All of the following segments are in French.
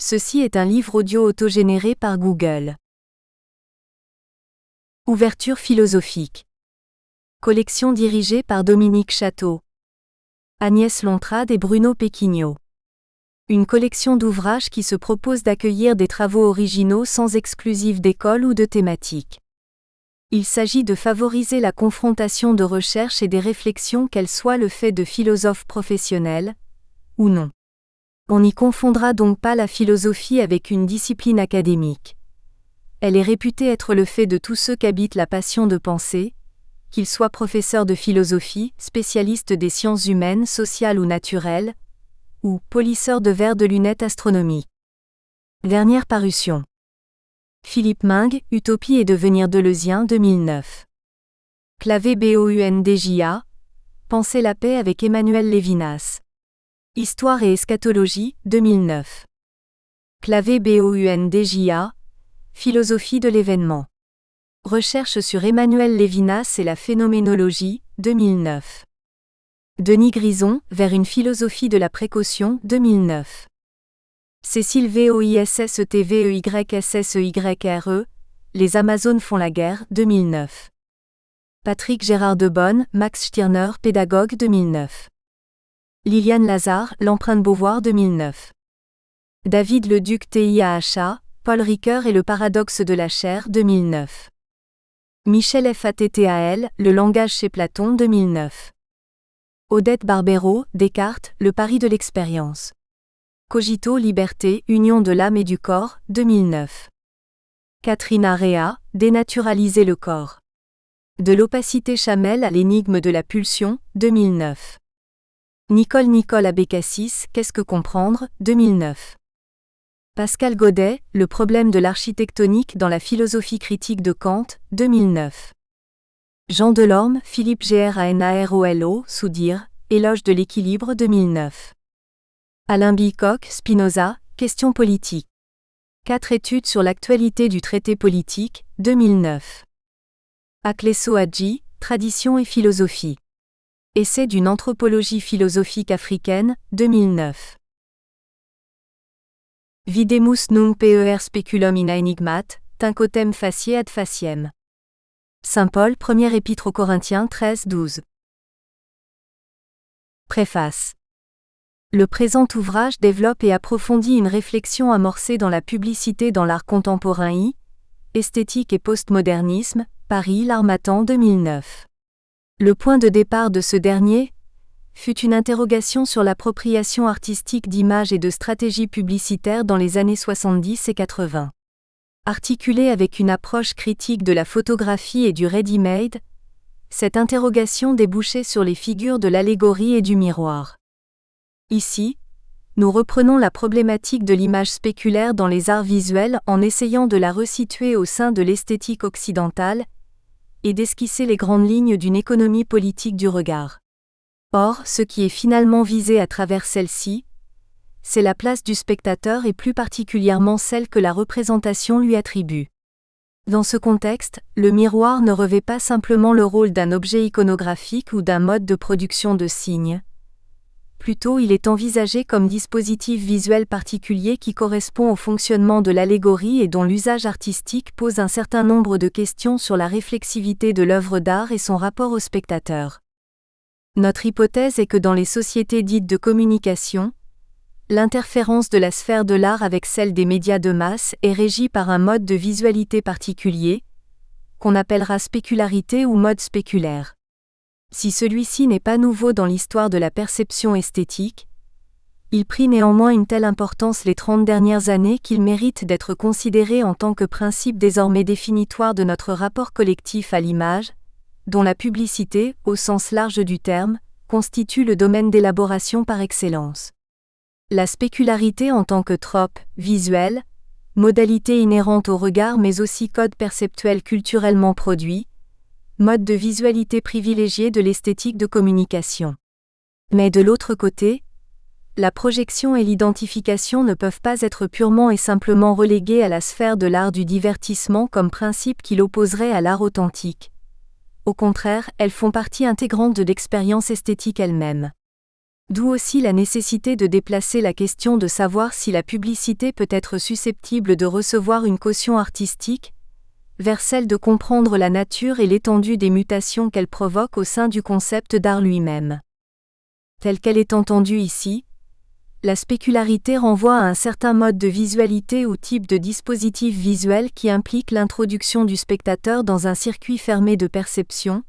Ceci est un livre audio autogénéré par Google. Ouverture philosophique. Collection dirigée par Dominique Château, Agnès Lontrade et Bruno Péquignot. Une collection d'ouvrages qui se propose d'accueillir des travaux originaux sans exclusive d'école ou de thématique. Il s'agit de favoriser la confrontation de recherches et des réflexions, qu'elles soient le fait de philosophes professionnels ou non. On n'y confondra donc pas la philosophie avec une discipline académique. Elle est réputée être le fait de tous ceux qu'habite la passion de penser, qu'ils soient professeurs de philosophie, spécialistes des sciences humaines, sociales ou naturelles, ou polisseurs de verres de lunettes astronomiques. Dernière parution. Philippe Mingue, Utopie et devenir deleuzien 2009. Clavé BOUNDJA, Penser la paix avec Emmanuel Lévinas. Histoire et eschatologie, 2009. Clavé BOUNDJA, Philosophie de l'événement. Recherche sur Emmanuel Lévinas et la phénoménologie, 2009. Denis Grison, Vers une philosophie de la précaution, 2009. Cécile VOISSETVEYSSEYRE, Les Amazones font la guerre, 2009. Patrick Gérard Debonne, Max Stirner, pédagogue, 2009. Liliane Lazare, L'empreinte Beauvoir, 2009. David Leduc TIAHA, Paul Ricoeur et le paradoxe de la chair, 2009. Michel FATTAL, Le langage chez Platon, 2009. Odette Barbero, Descartes, Le pari de l'expérience. Cogito Liberté, Union de l'âme et du corps, 2009. Catherine Area, Dénaturaliser le corps. De l'opacité chamelle à l'énigme de la pulsion, 2009. Nicole Abécassis, Qu'est-ce que comprendre, 2009. Pascal Godet, Le problème de l'architectonique dans la philosophie critique de Kant, 2009. Jean Delorme, Philippe GRANAROLO, Soudir, Éloge de l'équilibre, 2009. Alain Bicoq, Spinoza, Questions politiques. 4 études sur l'actualité du traité politique, 2009. Akleso Hadji, Tradition et philosophie. Essai d'une anthropologie philosophique africaine, 2009. Videmus nunc per speculum in enigmat, tincotem facie ad faciem. Saint Paul, Première Épître aux Corinthiens 13-12. Préface. Le présent ouvrage développe et approfondit une réflexion amorcée dans la publicité dans l'art contemporain esthétique et postmodernisme, Paris L'Harmattan 2009. Le point de départ de ce dernier fut une interrogation sur l'appropriation artistique d'images et de stratégies publicitaires dans les années 70 et 80. Articulée avec une approche critique de la photographie et du ready-made, cette interrogation débouchait sur les figures de l'allégorie et du miroir. Ici, nous reprenons la problématique de l'image spéculaire dans les arts visuels en essayant de la resituer au sein de l'esthétique occidentale et d'esquisser les grandes lignes d'une économie politique du regard. Or, ce qui est finalement visé à travers celle-ci, c'est la place du spectateur et plus particulièrement celle que la représentation lui attribue. Dans ce contexte, le miroir ne revêt pas simplement le rôle d'un objet iconographique ou d'un mode de production de signes. Plutôt, il est envisagé comme dispositif visuel particulier qui correspond au fonctionnement de l'allégorie et dont l'usage artistique pose un certain nombre de questions sur la réflexivité de l'œuvre d'art et son rapport au spectateur. Notre hypothèse est que dans les sociétés dites de communication, l'interférence de la sphère de l'art avec celle des médias de masse est régie par un mode de visualité particulier, qu'on appellera spécularité ou mode spéculaire. Si celui-ci n'est pas nouveau dans l'histoire de la perception esthétique, il prit néanmoins une telle importance les 30 dernières années qu'il mérite d'être considéré en tant que principe désormais définitoire de notre rapport collectif à l'image, dont la publicité, au sens large du terme, constitue le domaine d'élaboration par excellence. La spécularité en tant que trope visuel, modalité inhérente au regard mais aussi code perceptuel culturellement produit, mode de visualité privilégié de l'esthétique de communication. Mais de l'autre côté, la projection et l'identification ne peuvent pas être purement et simplement reléguées à la sphère de l'art du divertissement comme principe qui l'opposerait à l'art authentique. Au contraire, elles font partie intégrante de l'expérience esthétique elle-même. D'où aussi la nécessité de déplacer la question de savoir si la publicité peut être susceptible de recevoir une caution artistique, vers celle de comprendre la nature et l'étendue des mutations qu'elle provoque au sein du concept d'art lui-même. Telle qu'elle est entendue ici, la spécularité renvoie à un certain mode de visualité ou type de dispositif visuel qui implique l'introduction du spectateur dans un circuit fermé de perception,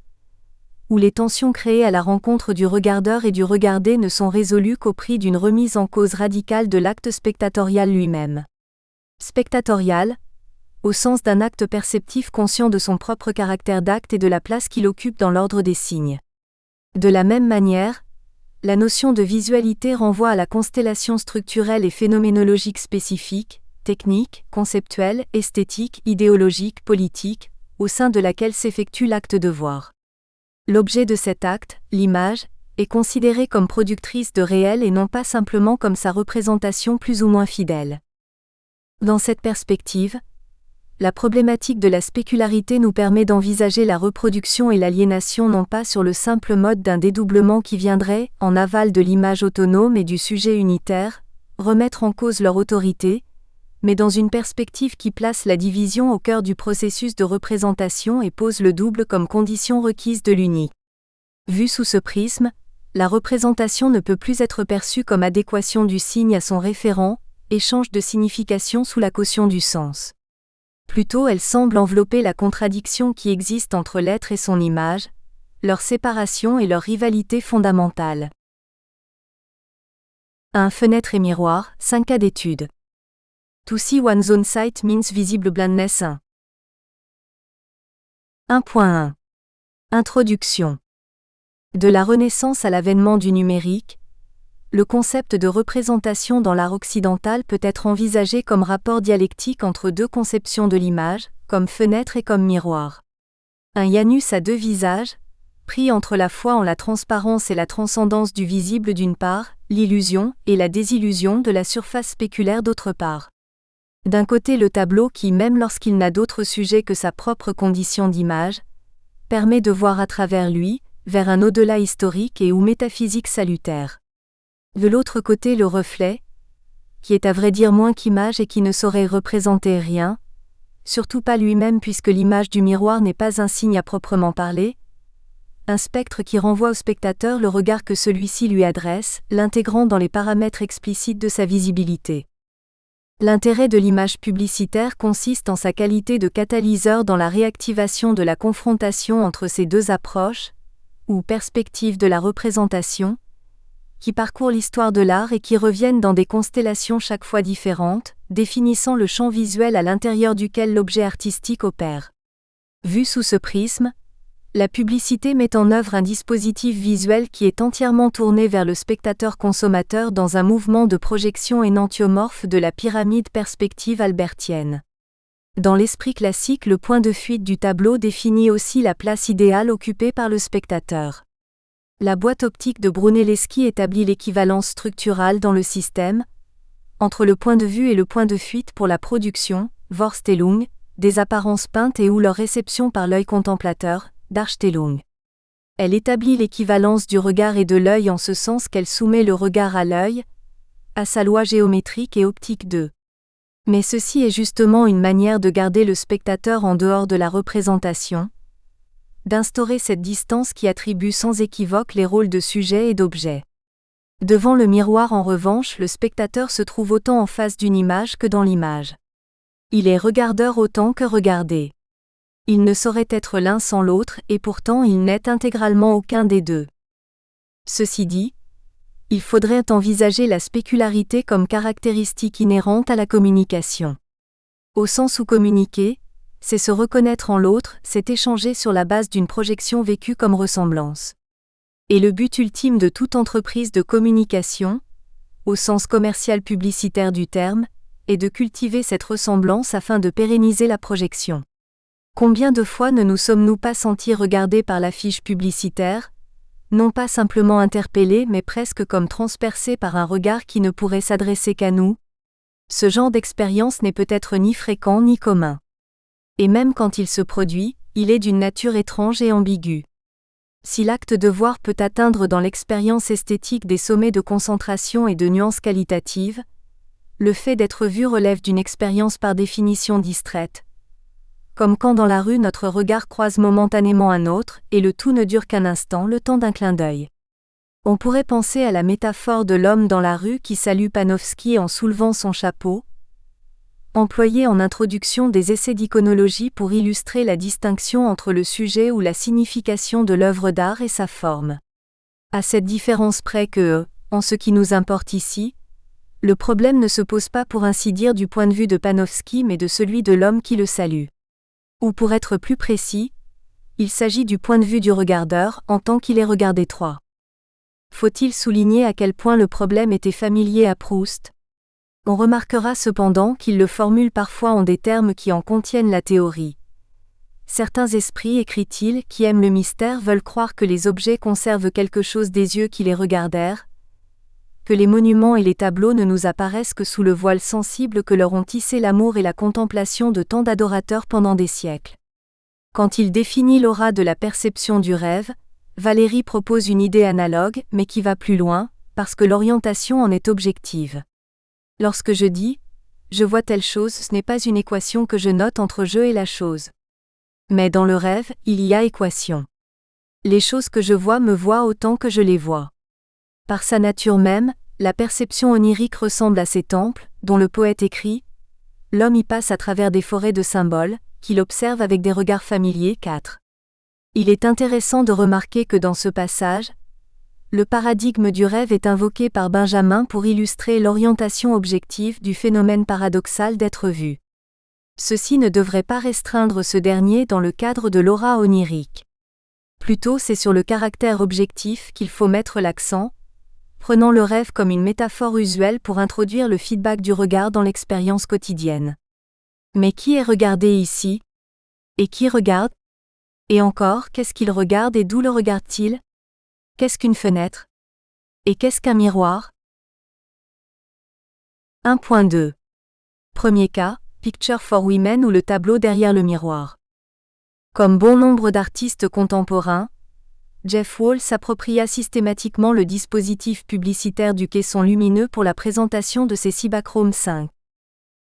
où les tensions créées à la rencontre du regardeur et du regardé ne sont résolues qu'au prix d'une remise en cause radicale de l'acte spectatorial lui-même. Spectatorial, au sens d'un acte perceptif conscient de son propre caractère d'acte et de la place qu'il occupe dans l'ordre des signes. De la même manière, la notion de visualité renvoie à la constellation structurelle et phénoménologique spécifique, technique, conceptuelle, esthétique, idéologique, politique, au sein de laquelle s'effectue l'acte de voir. L'objet de cet acte, l'image, est considérée comme productrice de réel et non pas simplement comme sa représentation plus ou moins fidèle. Dans cette perspective, la problématique de la spécularité nous permet d'envisager la reproduction et l'aliénation non pas sur le simple mode d'un dédoublement qui viendrait, en aval de l'image autonome et du sujet unitaire, remettre en cause leur autorité, mais dans une perspective qui place la division au cœur du processus de représentation et pose le double comme condition requise de l'unique. Vue sous ce prisme, la représentation ne peut plus être perçue comme adéquation du signe à son référent, échange de signification sous la caution du sens. Plutôt elle semble envelopper la contradiction qui existe entre l'être et son image, leur séparation et leur rivalité fondamentale. 1. Fenêtre et miroir, 5 cas d'étude. To see one's own sight means visible blindness 1. 1.1. Introduction. De la Renaissance à l'avènement du numérique, le concept de représentation dans l'art occidental peut être envisagé comme rapport dialectique entre deux conceptions de l'image, comme fenêtre et comme miroir. Un Janus à deux visages, pris entre la foi en la transparence et la transcendance du visible d'une part, l'illusion et la désillusion de la surface spéculaire d'autre part. D'un côté le tableau qui, même lorsqu'il n'a d'autre sujet que sa propre condition d'image, permet de voir à travers lui, vers un au-delà historique et ou métaphysique salutaire. De l'autre côté le reflet, qui est à vrai dire moins qu'image et qui ne saurait représenter rien, surtout pas lui-même puisque l'image du miroir n'est pas un signe à proprement parler, un spectre qui renvoie au spectateur le regard que celui-ci lui adresse, l'intégrant dans les paramètres explicites de sa visibilité. L'intérêt de l'image publicitaire consiste en sa qualité de catalyseur dans la réactivation de la confrontation entre ces deux approches, ou perspectives de la représentation, qui parcourent l'histoire de l'art et qui reviennent dans des constellations chaque fois différentes, définissant le champ visuel à l'intérieur duquel l'objet artistique opère. Vue sous ce prisme, la publicité met en œuvre un dispositif visuel qui est entièrement tourné vers le spectateur consommateur dans un mouvement de projection énantiomorphe de la pyramide perspective albertienne. Dans l'esprit classique, le point de fuite du tableau définit aussi la place idéale occupée par le spectateur. La boîte optique de Brunelleschi établit l'équivalence structurale dans le système, entre le point de vue et le point de fuite pour la production, Vorstellung, des apparences peintes et ou leur réception par l'œil contemplateur, Darstellung. Elle établit l'équivalence du regard et de l'œil en ce sens qu'elle soumet le regard à l'œil, à sa loi géométrique et optique 2. Mais ceci est justement une manière de garder le spectateur en dehors de la représentation, d'instaurer cette distance qui attribue sans équivoque les rôles de sujet et d'objet. Devant le miroir en revanche, le spectateur se trouve autant en face d'une image que dans l'image. Il est regardeur autant que regardé. Il ne saurait être l'un sans l'autre et pourtant il n'est intégralement aucun des deux. Ceci dit, il faudrait envisager la spécularité comme caractéristique inhérente à la communication. Au sens où communiquer, c'est se reconnaître en l'autre, c'est échanger sur la base d'une projection vécue comme ressemblance. Et le but ultime de toute entreprise de communication, au sens commercial publicitaire du terme, est de cultiver cette ressemblance afin de pérenniser la projection. Combien de fois ne nous sommes-nous pas sentis regardés par l'affiche publicitaire, non pas simplement interpellés mais presque comme transpercés par un regard qui ne pourrait s'adresser qu'à nous? Ce genre d'expérience n'est peut-être ni fréquent ni commun. Et même quand il se produit, il est d'une nature étrange et ambiguë. Si l'acte de voir peut atteindre dans l'expérience esthétique des sommets de concentration et de nuances qualitatives, le fait d'être vu relève d'une expérience par définition distraite. Comme quand dans la rue notre regard croise momentanément un autre, et le tout ne dure qu'un instant, le temps d'un clin d'œil. On pourrait penser à la métaphore de l'homme dans la rue qui salue Panofsky en soulevant son chapeau, employé en introduction des essais d'iconologie pour illustrer la distinction entre le sujet ou la signification de l'œuvre d'art et sa forme. À cette différence près que, en ce qui nous importe ici, le problème ne se pose pas pour ainsi dire du point de vue de Panofsky mais de celui de l'homme qui le salue. Ou pour être plus précis, il s'agit du point de vue du regardeur en tant qu'il est regardé trois. Faut-il souligner à quel point le problème était familier à Proust ? On remarquera cependant qu'il le formule parfois en des termes qui en contiennent la théorie. Certains esprits, écrit-il, qui aiment le mystère veulent croire que les objets conservent quelque chose des yeux qui les regardèrent, que les monuments et les tableaux ne nous apparaissent que sous le voile sensible que leur ont tissé l'amour et la contemplation de tant d'adorateurs pendant des siècles. Quand il définit l'aura de la perception du rêve, Valéry propose une idée analogue, mais qui va plus loin, parce que l'orientation en est objective. Lorsque je dis « je vois telle chose », ce n'est pas une équation que je note entre je et la chose. Mais dans le rêve, il y a équation. Les choses que je vois me voient autant que je les vois. Par sa nature même, la perception onirique ressemble à ces temples, dont le poète écrit « L'homme y passe à travers des forêts de symboles, qu'il observe avec des regards familiers. 4. Il est intéressant de remarquer que dans ce passage, le paradigme du rêve est invoqué par Benjamin pour illustrer l'orientation objective du phénomène paradoxal d'être vu. Ceci ne devrait pas restreindre ce dernier dans le cadre de l'aura onirique. Plutôt c'est sur le caractère objectif qu'il faut mettre l'accent, prenant le rêve comme une métaphore usuelle pour introduire le feedback du regard dans l'expérience quotidienne. Mais qui est regardé ici ? Et qui regarde ? Et encore, qu'est-ce qu'il regarde et d'où le regarde-t-il ? Qu'est-ce qu'une fenêtre ? Et qu'est-ce qu'un miroir ? 1.2. Premier cas, Picture for Women ou le tableau derrière le miroir. Comme bon nombre d'artistes contemporains, Jeff Wall s'appropria systématiquement le dispositif publicitaire du caisson lumineux pour la présentation de ses Cibachrome 5.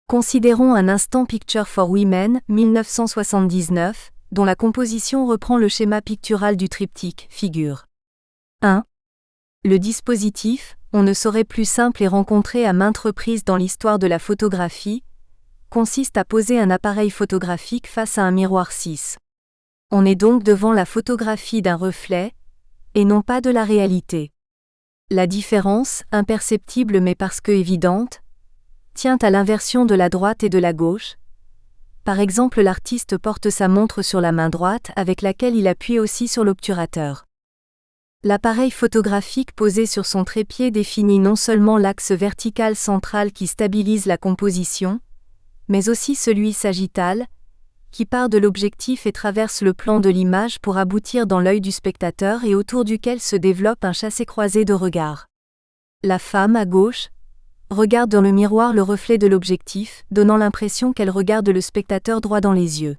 Considérons un instant Picture for Women, 1979, dont la composition reprend le schéma pictural du triptyque, figure 1. Le dispositif, on ne saurait plus simple et rencontré à maintes reprises dans l'histoire de la photographie, consiste à poser un appareil photographique face à un miroir 6. On est donc devant la photographie d'un reflet, et non pas de la réalité. La différence, imperceptible mais parce que évidente, tient à l'inversion de la droite et de la gauche. Par exemple, l'artiste porte sa montre sur la main droite avec laquelle il appuie aussi sur l'obturateur. L'appareil photographique posé sur son trépied définit non seulement l'axe vertical central qui stabilise la composition, mais aussi celui sagittal, qui part de l'objectif et traverse le plan de l'image pour aboutir dans l'œil du spectateur et autour duquel se développe un chassé-croisé de regards. La femme, à gauche, regarde dans le miroir le reflet de l'objectif, donnant l'impression qu'elle regarde le spectateur droit dans les yeux.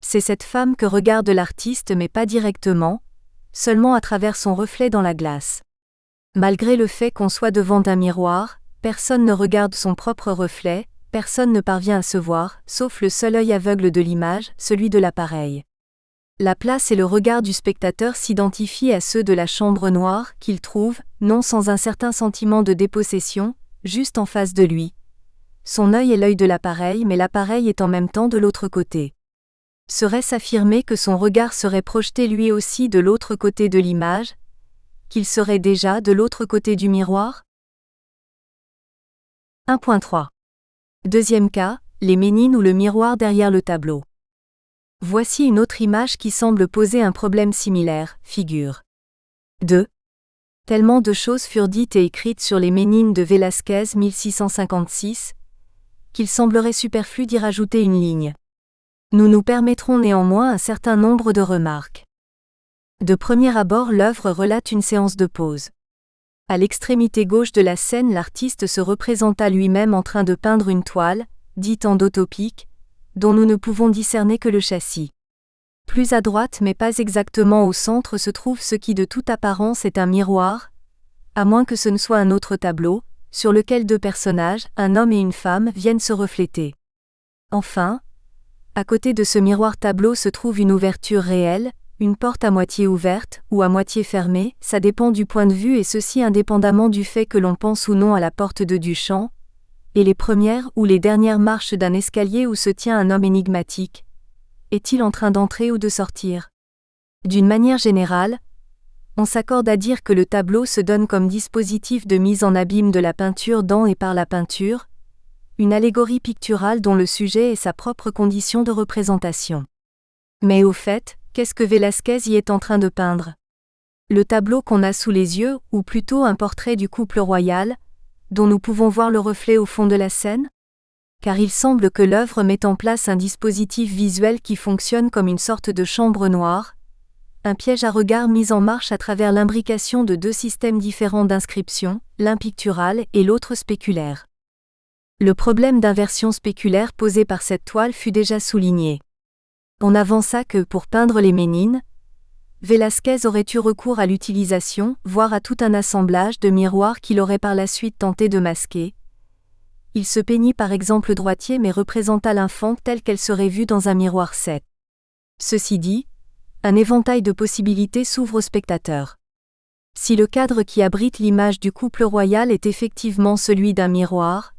C'est cette femme que regarde l'artiste mais pas directement, seulement à travers son reflet dans la glace. Malgré le fait qu'on soit devant un miroir, personne ne regarde son propre reflet, personne ne parvient à se voir, sauf le seul œil aveugle de l'image, celui de l'appareil. La place et le regard du spectateur s'identifient à ceux de la chambre noire, qu'il trouve, non sans un certain sentiment de dépossession, juste en face de lui. Son œil est l'œil de l'appareil mais l'appareil est en même temps de l'autre côté. Serait-ce affirmer que son regard serait projeté lui aussi de l'autre côté de l'image, qu'il serait déjà de l'autre côté du miroir ? 1.3. Deuxième cas, les Ménines ou le miroir derrière le tableau. Voici une autre image qui semble poser un problème similaire, figure 2. Tellement de choses furent dites et écrites sur les Ménines de Velázquez 1656, qu'il semblerait superflu d'y rajouter une ligne. Nous nous permettrons néanmoins un certain nombre de remarques. De premier abord, l'œuvre relate une séance de pose. À l'extrémité gauche de la scène, l'artiste se représenta lui-même en train de peindre une toile, dite endotopique, dont nous ne pouvons discerner que le châssis. Plus à droite mais pas exactement au centre se trouve ce qui de toute apparence est un miroir, à moins que ce ne soit un autre tableau, sur lequel deux personnages, un homme et une femme, viennent se refléter. Enfin, à côté de ce miroir-tableau se trouve une ouverture réelle, une porte à moitié ouverte, ou à moitié fermée, ça dépend du point de vue et ceci indépendamment du fait que l'on pense ou non à la porte de Duchamp, et les premières ou les dernières marches d'un escalier où se tient un homme énigmatique. Est-il en train d'entrer ou de sortir ? D'une manière générale, on s'accorde à dire que le tableau se donne comme dispositif de mise en abîme de la peinture dans et par la peinture, une allégorie picturale dont le sujet est sa propre condition de représentation. Mais au fait, qu'est-ce que Velázquez y est en train de peindre ? Le tableau qu'on a sous les yeux, ou plutôt un portrait du couple royal, dont nous pouvons voir le reflet au fond de la scène ? Car il semble que l'œuvre met en place un dispositif visuel qui fonctionne comme une sorte de chambre noire, un piège à regard mis en marche à travers l'imbrication de deux systèmes différents d'inscription, l'un pictural et l'autre spéculaire. Le problème d'inversion spéculaire posé par cette toile fut déjà souligné. On avança que, pour peindre les Ménines, Velázquez aurait eu recours à l'utilisation, voire à tout un assemblage de miroirs qu'il aurait par la suite tenté de masquer. Il se peignit par exemple droitier mais représenta l'infante telle qu'elle serait vue dans un miroir 7. Ceci dit, un éventail de possibilités s'ouvre au spectateur. Si le cadre qui abrite l'image du couple royal est effectivement celui d'un miroir,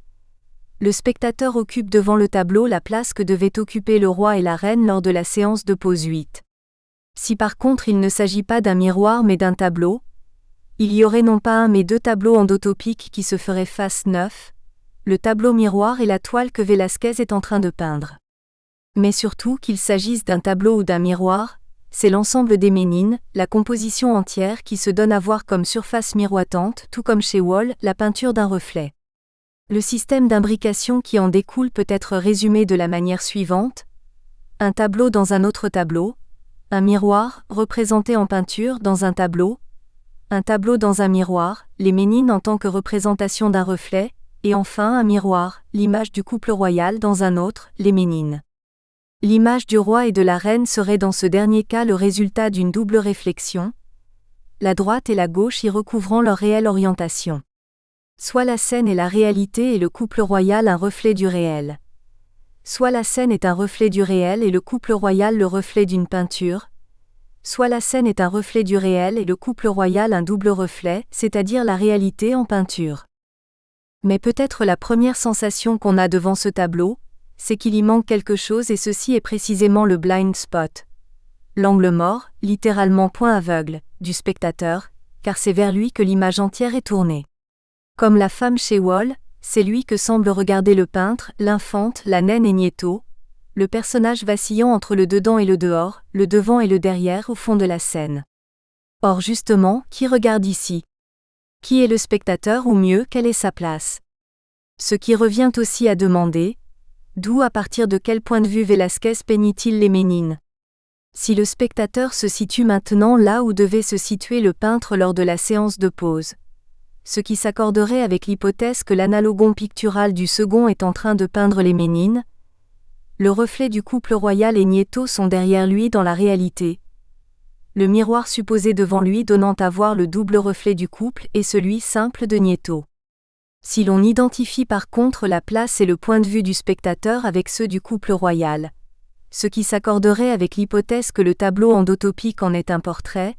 le spectateur occupe devant le tableau la place que devaient occuper le roi et la reine lors de la séance de pose 8. Si par contre il ne s'agit pas d'un miroir mais d'un tableau, il y aurait non pas un mais deux tableaux endotopiques qui se feraient face 9, le tableau miroir et la toile que Velázquez est en train de peindre. Mais surtout qu'il s'agisse d'un tableau ou d'un miroir, c'est l'ensemble des Ménines, la composition entière qui se donne à voir comme surface miroitante, tout comme chez Wall, la peinture d'un reflet. Le système d'imbrication qui en découle peut être résumé de la manière suivante: un tableau dans un autre tableau, un miroir, représenté en peinture dans un tableau dans un miroir, les Ménines en tant que représentation d'un reflet, et enfin un miroir, l'image du couple royal dans un autre, les Ménines. L'image du roi et de la reine serait dans ce dernier cas le résultat d'une double réflexion, la droite et la gauche y recouvrant leur réelle orientation. Soit la scène est la réalité et le couple royal un reflet du réel. Soit la scène est un reflet du réel et le couple royal le reflet d'une peinture. Soit la scène est un reflet du réel et le couple royal un double reflet, c'est-à-dire la réalité en peinture. Mais peut-être la première sensation qu'on a devant ce tableau, c'est qu'il y manque quelque chose et ceci est précisément le blind spot. L'angle mort, littéralement point aveugle, du spectateur, car c'est vers lui que l'image entière est tournée. Comme la femme chez Wall, c'est lui que semble regarder le peintre, l'infante, la naine et Nieto, le personnage vacillant entre le dedans et le dehors, le devant et le derrière au fond de la scène. Or justement, qui regarde ici ? Qui est le spectateur ou mieux, quelle est sa place ? Ce qui revient aussi à demander, d'où à partir de quel point de vue Velázquez peignit-il les Ménines ? Si le spectateur se situe maintenant là où devait se situer le peintre lors de la séance de pose, ce qui s'accorderait avec l'hypothèse que l'analogon pictural du second est en train de peindre les Ménines, le reflet du couple royal et Nieto sont derrière lui dans la réalité, le miroir supposé devant lui donnant à voir le double reflet du couple et celui simple de Nieto. Si l'on identifie par contre la place et le point de vue du spectateur avec ceux du couple royal, ce qui s'accorderait avec l'hypothèse que le tableau endotopique en est un portrait,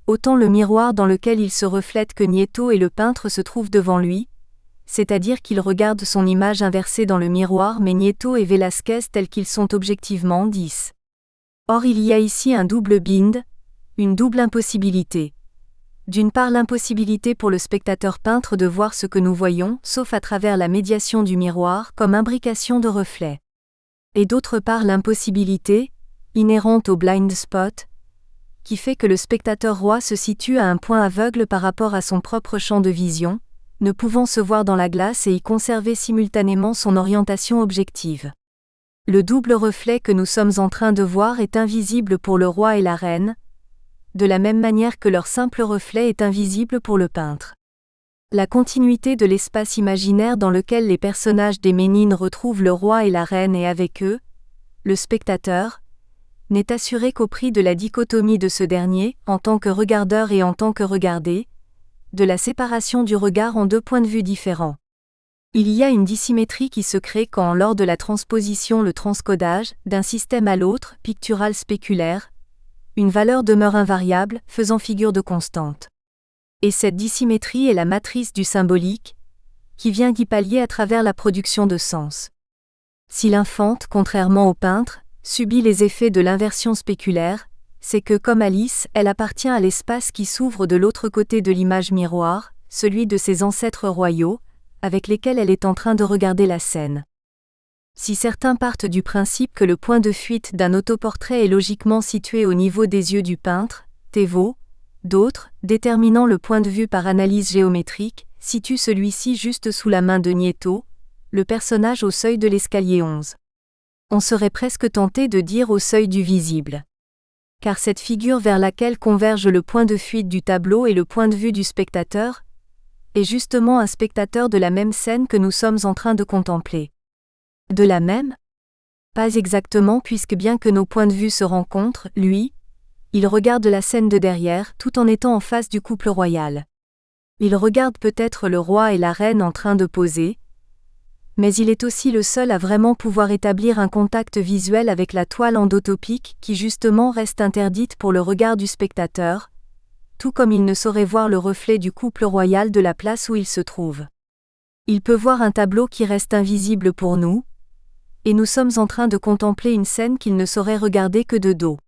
autant le miroir dans lequel il se reflète que Nieto et le peintre se trouvent devant lui, c'est-à-dire qu'il regarde son image inversée dans le miroir mais Nieto et Velázquez tels qu'ils sont objectivement 10. Or il y a ici un double bind, une double impossibilité. D'une part l'impossibilité pour le spectateur peintre de voir ce que nous voyons, sauf à travers la médiation du miroir comme imbrication de reflets. Et d'autre part l'impossibilité, inhérente au blind spot, qui fait que le spectateur roi se situe à un point aveugle par rapport à son propre champ de vision, ne pouvant se voir dans la glace et y conserver simultanément son orientation objective. Le double reflet que nous sommes en train de voir est invisible pour le roi et la reine, de la même manière que leur simple reflet est invisible pour le peintre. La continuité de l'espace imaginaire dans lequel les personnages des Ménines retrouvent le roi et la reine et avec eux, le spectateur, n'est assuré qu'au prix de la dichotomie de ce dernier, en tant que regardeur et en tant que regardé, de la séparation du regard en deux points de vue différents. Il y a une dissymétrie qui se crée quand, lors de la transposition, le transcodage, d'un système à l'autre, pictural spéculaire, une valeur demeure invariable, faisant figure de constante. Et cette dissymétrie est la matrice du symbolique, qui vient d'y pallier à travers la production de sens. Si l'infante, contrairement au peintre, subit les effets de l'inversion spéculaire, c'est que, comme Alice, elle appartient à l'espace qui s'ouvre de l'autre côté de l'image miroir, celui de ses ancêtres royaux, avec lesquels elle est en train de regarder la scène. Si certains partent du principe que le point de fuite d'un autoportrait est logiquement situé au niveau des yeux du peintre, Thévaux, d'autres, déterminant le point de vue par analyse géométrique, situent celui-ci juste sous la main de Nieto, le personnage au seuil de l'escalier 11. On serait presque tenté de dire au seuil du visible. Car cette figure vers laquelle converge le point de fuite du tableau et le point de vue du spectateur, est justement un spectateur de la même scène que nous sommes en train de contempler. De la même ? Pas exactement, puisque bien que nos points de vue se rencontrent, lui, il regarde la scène de derrière tout en étant en face du couple royal. Il regarde peut-être le roi et la reine en train de poser, mais il est aussi le seul à vraiment pouvoir établir un contact visuel avec la toile endotopique qui justement reste interdite pour le regard du spectateur, tout comme il ne saurait voir le reflet du couple royal de la place où il se trouve. Il peut voir un tableau qui reste invisible pour nous, et nous sommes en train de contempler une scène qu'il ne saurait regarder que de dos.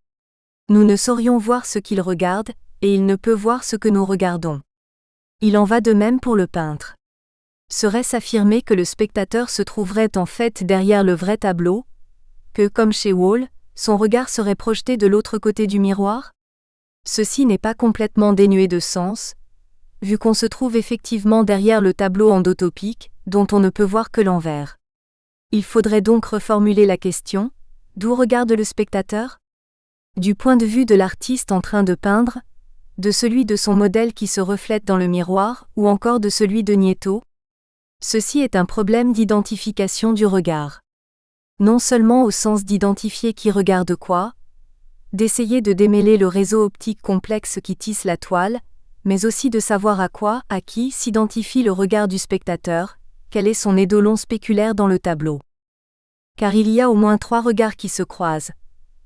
Nous ne saurions voir ce qu'il regarde, et il ne peut voir ce que nous regardons. Il en va de même pour le peintre. Serait-ce affirmer que le spectateur se trouverait en fait derrière le vrai tableau, que, comme chez Wall, son regard serait projeté de l'autre côté du miroir ? Ceci n'est pas complètement dénué de sens, vu qu'on se trouve effectivement derrière le tableau endotopique, dont on ne peut voir que l'envers. Il faudrait donc reformuler la question, d'où regarde le spectateur ? Du point de vue de l'artiste en train de peindre, de celui de son modèle qui se reflète dans le miroir, ou encore de celui de Nieto ? Ceci est un problème d'identification du regard. Non seulement au sens d'identifier qui regarde quoi, d'essayer de démêler le réseau optique complexe qui tisse la toile, mais aussi de savoir à quoi, à qui s'identifie le regard du spectateur, quel est son édolon spéculaire dans le tableau. Car il y a au moins 3 regards qui se croisent.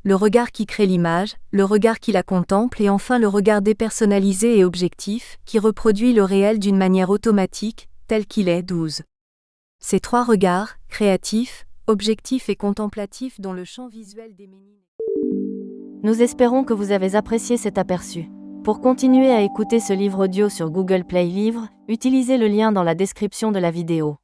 Le regard qui crée l'image, le regard qui la contemple et enfin le regard dépersonnalisé et objectif, qui reproduit le réel d'une manière automatique, tel qu'il est 12. Ces 3 regards, créatifs, objectifs et contemplatifs dont le champ visuel des Ménines. Nous espérons que vous avez apprécié cet aperçu. Pour continuer à écouter ce livre audio sur Google Play Livres, utilisez le lien dans la description de la vidéo.